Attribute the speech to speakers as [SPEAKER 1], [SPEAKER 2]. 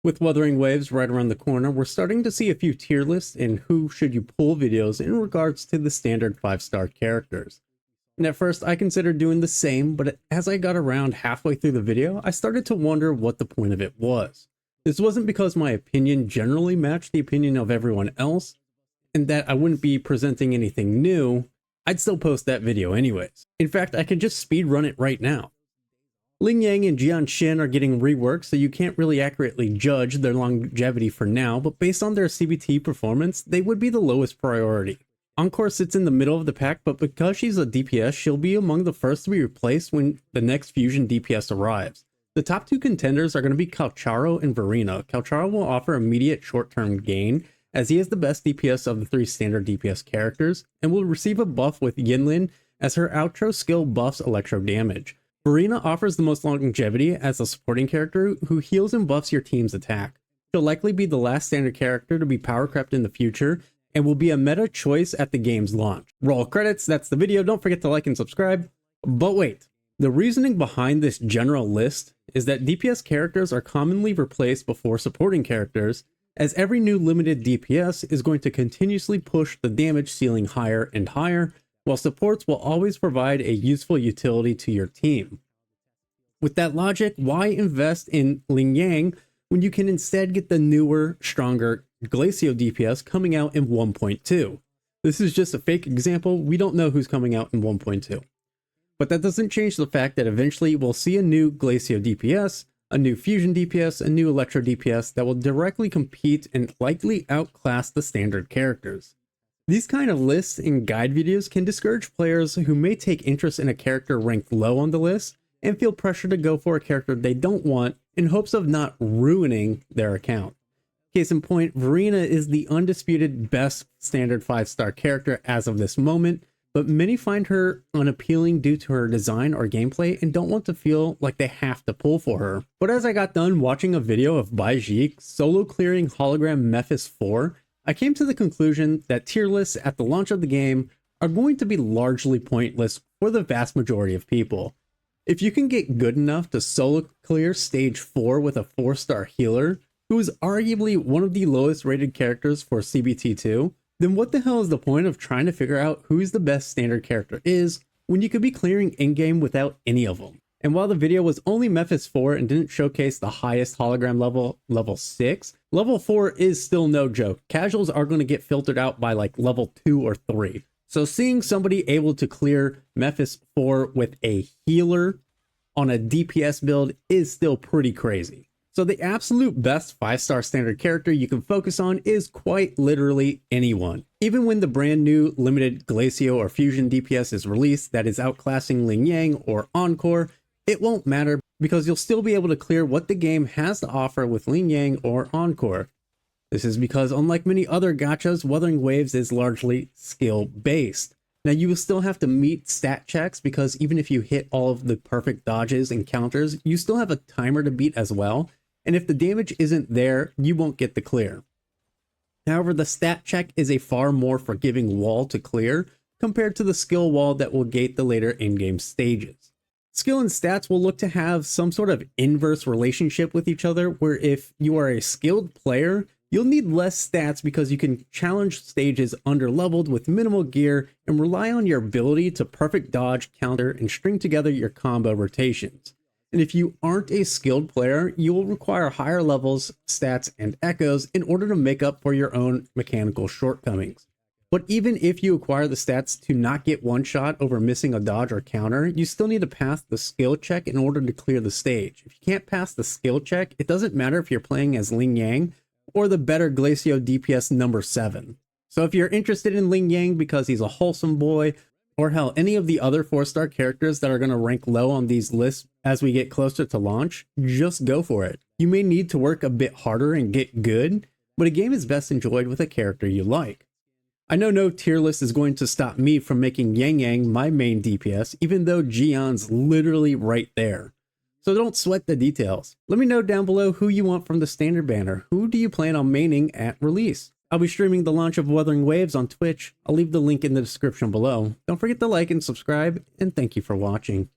[SPEAKER 1] With Wuthering Waves right around the corner, we're starting to see a few tier lists and who should you pull videos in regards to the standard 5-star characters. And at first I considered doing the same, but as I got around halfway through the video, I started to wonder what the point of it was. This wasn't because my opinion generally matched the opinion of everyone else, and that I wouldn't be presenting anything new. I'd still post that video anyways. In fact, I could just speedrun it right now. Ling Yang and Jian Xin are getting reworked, so you can't really accurately judge their longevity for now, but based on their CBT performance, they would be the lowest priority. Encore sits in the middle of the pack, but because she's a DPS, she'll be among the first to be replaced when the next fusion DPS arrives. The top two contenders are going to be Kuro and Verina. Kuro will offer immediate short-term gain, as he is the best DPS of the three standard DPS characters, and will receive a buff with Yinlin as her outro skill buffs electro damage. Verina offers the most longevity as a supporting character who heals and buffs your team's attack. She'll likely be the last standard character to be power crept in the future, and will be a meta choice at the game's launch. Roll credits, that's the video, don't forget to like and subscribe. But wait, the reasoning behind this general list is that DPS characters are commonly replaced before supporting characters, as every new limited DPS is going to continuously push the damage ceiling higher and higher, while supports will always provide a useful utility to your team. With that logic, why invest in Ling Yang when you can instead get the newer, stronger Glacio DPS coming out in 1.2? This is just a fake example, we don't know who's coming out in 1.2. But that doesn't change the fact that eventually we'll see a new Glacio DPS, a new Fusion DPS, a new Electro DPS that will directly compete and likely outclass the standard characters. These kind of lists and guide videos can discourage players who may take interest in a character ranked low on the list and feel pressure to go for a character they don't want in hopes of not ruining their account. Case in point, Verina is the undisputed best standard 5-star character as of this moment, but many find her unappealing due to her design or gameplay and don't want to feel like they have to pull for her. But as I got done watching a video of Baizhi solo clearing hologram Mephis 4, I came to the conclusion that tier lists at the launch of the game are going to be largely pointless for the vast majority of people. If you can get good enough to solo clear stage 4 with a 4-star healer, who is arguably one of the lowest rated characters for CBT2, then what the hell is the point of trying to figure out who's the best standard character is when you could be clearing endgame without any of them? And while the video was only Mephis 4 and didn't showcase the highest hologram level, level 6, level 4 is still no joke. Casuals are going to get filtered out by like level 2 or 3. So seeing somebody able to clear Mephis 4 with a healer on a DPS build is still pretty crazy. So the absolute best 5-star standard character you can focus on is quite literally anyone. Even when the brand new limited Glacio or Fusion DPS is released that is outclassing Ling Yang or Encore, it won't matter because you'll still be able to clear what the game has to offer with Ling Yang or Encore. This is because unlike many other gachas, Wuthering Waves is largely skill based. Now you will still have to meet stat checks because even if you hit all of the perfect dodges and counters, you still have a timer to beat as well. And if the damage isn't there, you won't get the clear. However, the stat check is a far more forgiving wall to clear compared to the skill wall that will gate the later in-game stages. Skill and stats will look to have some sort of inverse relationship with each other, where if you are a skilled player, you'll need less stats because you can challenge stages under-leveled with minimal gear and rely on your ability to perfect dodge, counter, and string together your combo rotations. And if you aren't a skilled player, you will require higher levels, stats, and echoes in order to make up for your own mechanical shortcomings. But even if you acquire the stats to not get one shot over missing a dodge or counter, you still need to pass the skill check in order to clear the stage. If you can't pass the skill check, it doesn't matter if you're playing as Ling Yang or the better Glacio DPS number 7. So if you're interested in Ling Yang because he's a wholesome boy, or hell, any of the other 4-star characters that are going to rank low on these lists as we get closer to launch, just go for it. You may need to work a bit harder and get good, but a game is best enjoyed with a character you like. I know no tier list is going to stop me from making Yang Yang my main DPS, even though Jian's literally right there. So don't sweat the details. Let me know down below who you want from the standard banner. Who do you plan on maining at release? I'll be streaming the launch of Wuthering Waves on Twitch. I'll leave the link in the description below. Don't forget to like and subscribe, and thank you for watching.